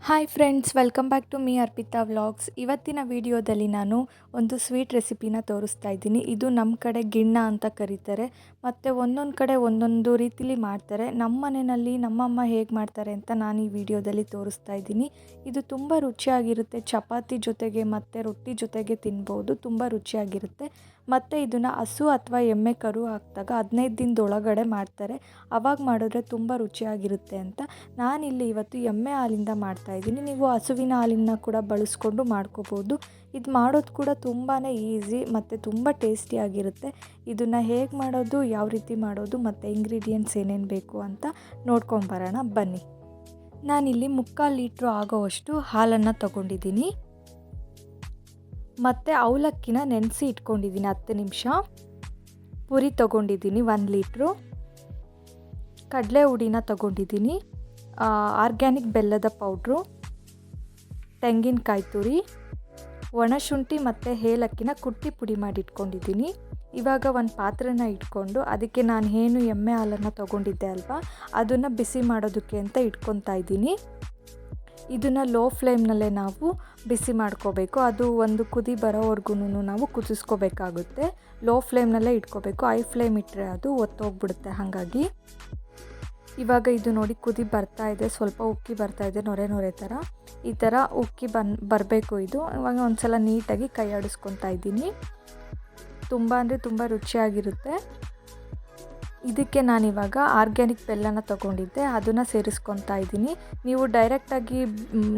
Hi friends, welcome back to me Arpita vlogs. ಇವತ್ತಿನ ವಿಡಿಯೋದಲ್ಲಿ ನಾನು ಒಂದು ಸ್ವೀಟ್ ರೆಸಿಪಿನ ತೋರಿಸ್ತಾ ಇದ್ದೀನಿ. ಇದು ನಮ್ಮ ಕಡೆ ಗಿಣ್ಣ ಅಂತ ಕರೀತಾರೆ ಮತ್ತು ಒಂದೊಂದು ಕಡೆ ಒಂದೊಂದು ರೀತಿಲಿ ಮಾಡ್ತಾರೆ. ನಮ್ಮ ಮನೆಯಲ್ಲಿ ನಮ್ಮಮ್ಮ ಹೇಗೆ ಮಾಡ್ತಾರೆ ಅಂತ ನಾನು ಈ ವಿಡಿಯೋದಲ್ಲಿ ತೋರಿಸ್ತಾ ಇದ್ದೀನಿ. ಇದು ತುಂಬ ರುಚಿಯಾಗಿರುತ್ತೆ. ಚಪಾತಿ ಜೊತೆಗೆ ಮತ್ತು ರೊಟ್ಟಿ ಜೊತೆಗೆ ತಿನ್ಬೋದು. ತುಂಬ ರುಚಿಯಾಗಿರುತ್ತೆ. ಮತ್ತು ಇದನ್ನು ಹಸು ಅಥವಾ ಎಮ್ಮೆ ಕರು ಹಾಕಿದಾಗ 15 ದಿನದೊಳಗಡೆ ಮಾಡ್ತಾರೆ. ಆವಾಗ ಮಾಡಿದ್ರೆ ತುಂಬ ರುಚಿಯಾಗಿರುತ್ತೆ ಅಂತ ನಾನಿಲ್ಲಿ ಇವತ್ತು ಎಮ್ಮೆ ಹಾಲಿಂದ ಮಾಡ್ತಾಯಿದ್ದೀನಿ. ನೀವು ಹಸುವಿನ ಹಾಲಿನ ಕೂಡ ಬಳಸ್ಕೊಂಡು ಮಾಡ್ಕೋಬೋದು. ಇದು ಮಾಡೋದು ಕೂಡ ತುಂಬಾ ಈಸಿ ಮತ್ತು ತುಂಬ ಟೇಸ್ಟಿಯಾಗಿರುತ್ತೆ. ಇದನ್ನು ಹೇಗೆ ಮಾಡೋದು, ಯಾವ ರೀತಿ ಮಾಡೋದು ಮತ್ತು ಇಂಗ್ರೀಡಿಯೆಂಟ್ಸ್ ಏನೇನು ಬೇಕು ಅಂತ ನೋಡ್ಕೊಂಬರೋಣ ಬನ್ನಿ. ನಾನಿಲ್ಲಿ 3/4 ಲೀಟ್ರು ಆಗೋವಷ್ಟು ಹಾಲನ್ನು ತಗೊಂಡಿದ್ದೀನಿ ಮತ್ತು ಅವಲಕ್ಕಿನ ನೆನೆಸಿ ಇಟ್ಕೊಂಡಿದ್ದೀನಿ 10 ನಿಮಿಷ. ಪುರಿ ತೊಗೊಂಡಿದ್ದೀನಿ 1 ಲೀಟ್ರು. ಕಡಲೆ ಹುಡಿನ ತೊಗೊಂಡಿದ್ದೀನಿ. ಆರ್ಗ್ಯಾನಿಕ್ ಬೆಲ್ಲದ ಪೌಡ್ರು, ತೆಂಗಿನಕಾಯಿ ತುರಿ, ಒಣಶುಂಠಿ ಮತ್ತು ಏಲಕ್ಕಿನ ಕುಟ್ಟಿ ಪುಡಿ ಮಾಡಿ ಇಟ್ಕೊಂಡಿದ್ದೀನಿ. ಇವಾಗ ಒಂದು ಪಾತ್ರೆನ ಇಟ್ಕೊಂಡು ಅದಕ್ಕೆ ನಾನು ಏನು ಎಮ್ಮೆ ಹಾಲನ್ನು ತೊಗೊಂಡಿದ್ದೆ ಅಲ್ವಾ, ಅದನ್ನು ಬಿಸಿ ಮಾಡೋದಕ್ಕೆ ಅಂತ ಇಟ್ಕೊತಾ ಇದ್ದೀನಿ. ಇದನ್ನು ಲೋ ಫ್ಲೇಮ್ನಲ್ಲೇ ನಾವು ಬಿಸಿ ಮಾಡ್ಕೋಬೇಕು. ಅದು ಒಂದು ಕುದಿ ಬರೋವರೆಗೂ ನಾವು ಕುದಿಸ್ಕೋಬೇಕಾಗುತ್ತೆ. ಲೋ ಫ್ಲೇಮ್ನಲ್ಲೇ ಇಟ್ಕೋಬೇಕು. ಹೈ ಫ್ಲೇಮ್ ಇಟ್ಟರೆ ಅದು ಒತ್ತೋಗ್ಬಿಡುತ್ತೆ. ಹಾಗಾಗಿ ಇವಾಗ ಇದು ನೋಡಿ ಕುದಿ ಬರ್ತಾ ಇದೆ, ಸ್ವಲ್ಪ ಉಕ್ಕಿ ಬರ್ತಾ ಇದೆ, ನೊರೆ ಥರ. ಈ ಥರ ಉಕ್ಕಿ ಬರಬೇಕು ಇದು. ಇವಾಗ ಒಂದು ಸಲ ನೀಟಾಗಿ ಕೈ ಆಡಿಸ್ಕೊತಾ ಇದ್ದೀನಿ. ತುಂಬ ಅಂದರೆ ತುಂಬ ರುಚಿಯಾಗಿರುತ್ತೆ. ಇದಕ್ಕೆ ನಾನಿವಾಗ ಆರ್ಗ್ಯಾನಿಕ್ ಬೆಲ್ಲನ ತೊಗೊಂಡಿದ್ದೆ, ಅದನ್ನು ಸೇರಿಸ್ಕೊತಾ ಇದ್ದೀನಿ. ನೀವು ಡೈರೆಕ್ಟಾಗಿ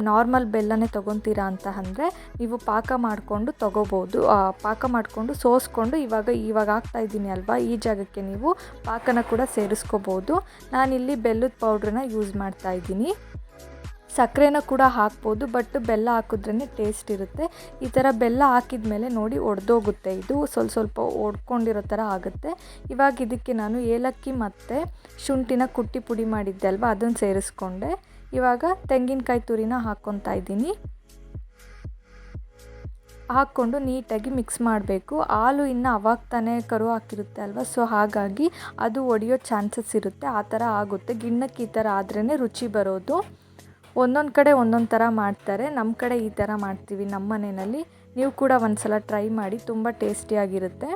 ನಾರ್ಮಲ್ ಬೆಲ್ಲನೇ ತೊಗೊತೀರಾ ಅಂತ ಅಂದರೆ ನೀವು ಪಾಕ ಮಾಡಿಕೊಂಡು ತೊಗೋಬೋದು. ಪಾಕ ಮಾಡಿಕೊಂಡು ಸೋಸ್ಕೊಂಡು ಇವಾಗ ಹಾಕ್ತಾಯಿದ್ದೀನಿ ಅಲ್ವಾ, ಈ ಜಾಗಕ್ಕೆ ನೀವು ಪಾಕನ ಕೂಡ ಸೇರಿಸ್ಕೋಬೋದು. ನಾನಿಲ್ಲಿ ಬೆಲ್ಲದ ಪೌಡ್ರನ್ನ ಯೂಸ್ ಮಾಡ್ತಾಯಿದ್ದೀನಿ. ಸಕ್ಕರೆನ ಕೂಡ ಹಾಕ್ಬೋದು, ಬಟ್ ಬೆಲ್ಲ ಹಾಕಿದ್ರೇ ಟೇಸ್ಟ್ ಇರುತ್ತೆ. ಈ ಥರ ಬೆಲ್ಲ ಹಾಕಿದ ಮೇಲೆ ನೋಡಿ ಒಡೆದೋಗುತ್ತೆ. ಇದು ಸ್ವಲ್ಪ ಒಡ್ಕೊಂಡಿರೋ ಥರ ಆಗುತ್ತೆ. ಇವಾಗ ಇದಕ್ಕೆ ನಾನು ಏಲಕ್ಕಿ ಮತ್ತು ಶುಂಠಿನ ಕುಟ್ಟಿ ಪುಡಿ ಮಾಡಿದ್ದೆ ಅಲ್ವಾ, ಅದನ್ನು ಸೇರಿಸ್ಕೊಂಡೆ. ಇವಾಗ ತೆಂಗಿನಕಾಯಿ ತುರಿನ ಹಾಕ್ಕೊತಾ ಇದ್ದೀನಿ. ಹಾಕ್ಕೊಂಡು ನೀಟಾಗಿ ಮಿಕ್ಸ್ ಮಾಡಬೇಕು. ಹಾಲು ಇನ್ನು ಅವಾಗ ತಾನೇ ಕರು ಹಾಕಿರುತ್ತೆ ಅಲ್ವಾ, ಸೊ ಹಾಗಾಗಿ ಅದು ಒಡೆಯೋ ಚಾನ್ಸಸ್ ಇರುತ್ತೆ. ಆ ಥರ ಆಗುತ್ತೆ. ಗಿಣ್ಣಕ್ಕೆ ಈ ಥರ ಆದ್ರೇ ರುಚಿ ಬರೋದು. ಒಂದೊಂದು ಕಡೆ ಒಂದೊಂದು ಥರ ಮಾಡ್ತಾರೆ. ನಮ್ಮ ಕಡೆ ಈ ಥರ ಮಾಡ್ತೀವಿ ನಮ್ಮ ಮನೆಯಲ್ಲಿ. ನೀವು ಕೂಡ ಒಂದು ಸಲ ಟ್ರೈ ಮಾಡಿ, ತುಂಬ ಟೇಸ್ಟಿಯಾಗಿರುತ್ತೆ.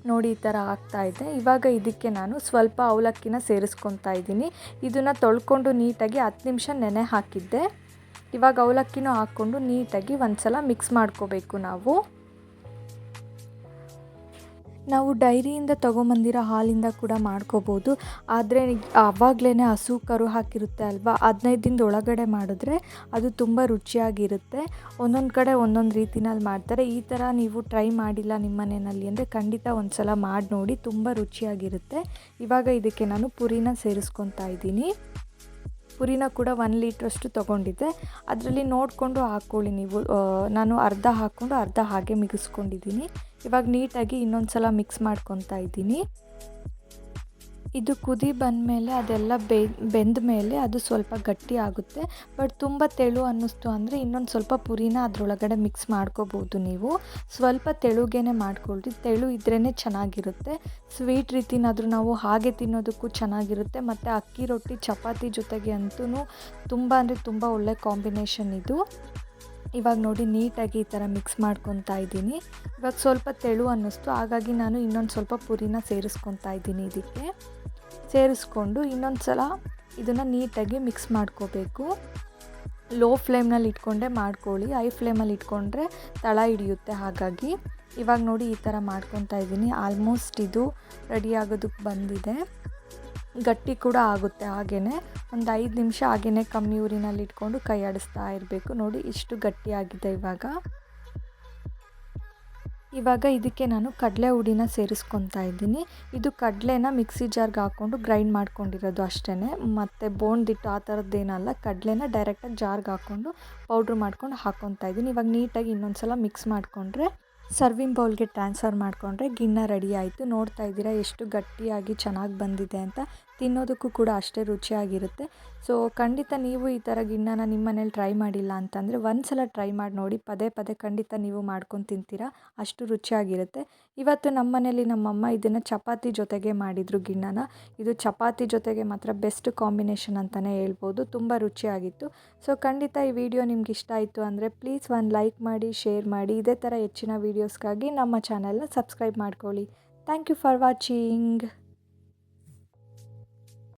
ನೋಡಿ ಈ ಥರ ಆಗ್ತಾಯಿದೆ. ಇವಾಗ ಇದಕ್ಕೆ ನಾನು ಸ್ವಲ್ಪ ಅವಲಕ್ಕಿನ ಸೇರಿಸ್ಕೊತಾ ಇದ್ದೀನಿ. ಇದನ್ನು ತೊಳ್ಕೊಂಡು ನೀಟಾಗಿ 10 ನಿಮಿಷ ನೆನೆ ಹಾಕಿದ್ದೆ. ಇವಾಗ ಅವಲಕ್ಕಿನೂ ಹಾಕ್ಕೊಂಡು ನೀಟಾಗಿ ಒಂದು ಸಲ ಮಿಕ್ಸ್ ಮಾಡ್ಕೋಬೇಕು. ನಾವು ಡೈರಿಯಿಂದ ತೊಗೊಂಬಂದಿರೋ ಹಾಲಿಂದ ಕೂಡ ಮಾಡ್ಕೋಬೋದು. ಆದರೆ ಆವಾಗಲೇ ಹಸು ಕರು ಹಾಕಿರುತ್ತೆ ಅಲ್ವಾ, 15 ದಿನದೊಳಗಡೆ ಮಾಡಿದ್ರೆ ಅದು ತುಂಬ ರುಚಿಯಾಗಿರುತ್ತೆ. ಒಂದೊಂದು ಕಡೆ ಒಂದೊಂದು ರೀತಿನಲ್ಲಿ ಮಾಡ್ತಾರೆ. ಈ ಥರ ನೀವು ಟ್ರೈ ಮಾಡಿಲ್ಲ ನಿಮ್ಮ ಮನೆಯಲ್ಲಿ ಅಂದರೆ ಖಂಡಿತ ಒಂದು ಸಲ ಮಾಡಿ ನೋಡಿ, ತುಂಬ ರುಚಿಯಾಗಿರುತ್ತೆ. ಇವಾಗ ಇದಕ್ಕೆ ನಾನು ಪುರಿನ ಸೇರಿಸ್ಕೊತಾ ಇದ್ದೀನಿ. ಪುರಿನ ಕೂಡ 1 ಲೀಟ್ರಷ್ಟು ತೊಗೊಂಡಿದ್ದೆ. ಅದರಲ್ಲಿ ನೋಡಿಕೊಂಡು ಹಾಕ್ಕೊಳ್ಳಿ ನೀವು. ನಾನು ಅರ್ಧ ಹಾಕ್ಕೊಂಡು ಅರ್ಧ ಹಾಗೆ ಮಿಗಿಸ್ಕೊಂಡಿದ್ದೀನಿ. ಇವಾಗ ನೀಟಾಗಿ ಇನ್ನೊಂದು ಸಲ ಮಿಕ್ಸ್ ಮಾಡ್ಕೊತಾ ಇದ್ದೀನಿ. ಇದು ಕುದಿ ಬಂದಮೇಲೆ ಅದೆಲ್ಲ ಬೆಂದ ಮೇಲೆ ಅದು ಸ್ವಲ್ಪ ಗಟ್ಟಿ ಆಗುತ್ತೆ. ಬಟ್ ತುಂಬ ತೆಳು ಅನ್ನಿಸ್ತು ಅಂದರೆ ಇನ್ನೊಂದು ಸ್ವಲ್ಪ ಪುರಿನ ಅದರೊಳಗಡೆ ಮಿಕ್ಸ್ ಮಾಡ್ಕೋಬೋದು. ನೀವು ಸ್ವಲ್ಪ ತೆಳುಗೇನೆ ಮಾಡ್ಕೊಳ್ರಿ. ತೆಳು ಇದ್ರೇ ಚೆನ್ನಾಗಿರುತ್ತೆ. ಸ್ವೀಟ್ ರೀತಿನಾದರೂ ನಾವು ಹಾಗೆ ತಿನ್ನೋದಕ್ಕೂ ಚೆನ್ನಾಗಿರುತ್ತೆ. ಮತ್ತು ಅಕ್ಕಿ ರೊಟ್ಟಿ ಚಪಾತಿ ಜೊತೆಗೆ ಅಂತೂ ತುಂಬ ಅಂದರೆ ತುಂಬ ಒಳ್ಳೆ ಕಾಂಬಿನೇಷನ್ ಇದು. ಇವಾಗ ನೋಡಿ ನೀಟಾಗಿ ಈ ಥರ ಮಿಕ್ಸ್ ಮಾಡ್ಕೊತಾ ಇದ್ದೀನಿ. ಇವಾಗ ಸ್ವಲ್ಪ ತೆಳು ಅನ್ನಿಸ್ತು, ಹಾಗಾಗಿ ನಾನು ಇನ್ನೊಂದು ಸ್ವಲ್ಪ ಪುರಿನ ಸೇರಿಸ್ಕೊತಾ ಇದ್ದೀನಿ. ಇದಕ್ಕೆ ಸೇರಿಸ್ಕೊಂಡು ಇನ್ನೊಂದು ಸಲ ಇದನ್ನು ನೀಟಾಗಿ ಮಿಕ್ಸ್ ಮಾಡ್ಕೋಬೇಕು. ಲೋ ಫ್ಲೇಮ್ನಲ್ಲಿ ಇಟ್ಕೊಂಡೆ ಮಾಡ್ಕೊಳ್ಳಿ. ಹೈ ಫ್ಲೇಮಲ್ಲಿ ಇಟ್ಕೊಂಡ್ರೆ ತಳ ಹಿಡಿಯುತ್ತೆ. ಹಾಗಾಗಿ ಇವಾಗ ನೋಡಿ ಈ ಥರ ಮಾಡ್ಕೊತಾ ಇದ್ದೀನಿ. ಆಲ್ಮೋಸ್ಟ್ ಇದು ರೆಡಿ ಆಗೋದಕ್ಕೆ ಬಂದಿದೆ. ಗಟ್ಟಿ ಕೂಡ ಆಗುತ್ತೆ. ಹಾಗೇ ಒಂದು 5 ನಿಮಿಷ ಹಾಗೇ ಕಮ್ಮಿ ಊರಿನಲ್ಲಿ ಇಟ್ಕೊಂಡು ಕೈ ಆಡಿಸ್ತಾ ಇರಬೇಕು. ನೋಡಿ ಇಷ್ಟು ಗಟ್ಟಿಯಾಗಿದೆ. ಇವಾಗ ಇದಕ್ಕೆ ನಾನು ಕಡಲೆ ಹುಡಿನ ಸೇರಿಸ್ಕೊತಾ ಇದ್ದೀನಿ. ಇದು ಕಡಲೆನ ಮಿಕ್ಸಿ ಜಾರ್ಗೆ ಹಾಕ್ಕೊಂಡು ಗ್ರೈಂಡ್ ಮಾಡ್ಕೊಂಡಿರೋದು ಅಷ್ಟೇ, ಮತ್ತು ಬೋನ್ದಿಟ್ಟು ಆ ಥರದ್ದೇನಲ್ಲ. ಕಡಲೆನ ಡೈರೆಕ್ಟಾಗಿ ಜಾರ್ಗೆ ಹಾಕ್ಕೊಂಡು ಪೌಡ್ರ್ ಮಾಡ್ಕೊಂಡು ಹಾಕ್ಕೊತಾ ಇದ್ದೀನಿ. ಇವಾಗ ನೀಟಾಗಿ ಇನ್ನೊಂದು ಸಲ ಮಿಕ್ಸ್ ಮಾಡಿಕೊಂಡ್ರೆ ಸರ್ವಿಂಗ್ ಬೌಲ್ಗೆ ಟ್ರಾನ್ಸ್ಫರ್ ಮಾಡಿಕೊಂಡ್ರೆ ಗಿಣ್ಣ ರೆಡಿ ಆಯಿತು. ನೋಡ್ತಾ ಇದ್ದೀರಾ ಎಷ್ಟು ಗಟ್ಟಿಯಾಗಿ ಚೆನ್ನಾಗಿ ಬಂದಿದೆ ಅಂತ. ತಿನ್ನೋದಕ್ಕೂ ಕೂಡ ಅಷ್ಟೇ ರುಚಿಯಾಗಿರುತ್ತೆ. ಸೊ ಖಂಡಿತ ನೀವು ಈ ಥರ ಗಿಣ್ಣನ ನಿಮ್ಮ ಮನೇಲಿ ಟ್ರೈ ಮಾಡಿಲ್ಲ ಅಂತಂದರೆ ಒಂದು ಸಲ ಟ್ರೈ ಮಾಡಿ ನೋಡಿ. ಪದೇ ಪದೇ ಖಂಡಿತ ನೀವು ಮಾಡ್ಕೊಂಡು ತಿಂತೀರಾ, ಅಷ್ಟು ರುಚಿಯಾಗಿರುತ್ತೆ. ಇವತ್ತು ನಮ್ಮ ಮನೇಲಿ ನಮ್ಮಮ್ಮ ಇದನ್ನು ಚಪಾತಿ ಜೊತೆಗೆ ಮಾಡಿದರು ಗಿಣ್ಣನ. ಇದು ಚಪಾತಿ ಜೊತೆಗೆ ಮಾತ್ರ ಬೆಸ್ಟ್ ಕಾಂಬಿನೇಷನ್ ಅಂತಲೇ ಹೇಳ್ಬೋದು. ತುಂಬ ರುಚಿಯಾಗಿತ್ತು. ಸೊ ಖಂಡಿತ ಈ ವಿಡಿಯೋ ನಿಮ್ಗೆ ಇಷ್ಟ ಆಯಿತು ಅಂದರೆ ಪ್ಲೀಸ್ ಒಂದು ಲೈಕ್ ಮಾಡಿ, ಶೇರ್ ಮಾಡಿ. ಇದೇ ಥರ ಹೆಚ್ಚಿನ ವೀಡಿಯೋಸ್ಗಾಗಿ ನಮ್ಮ ಚಾನಲ್ನ ಸಬ್ಸ್ಕ್ರೈಬ್ ಮಾಡ್ಕೊಳ್ಳಿ. Thank you for watching.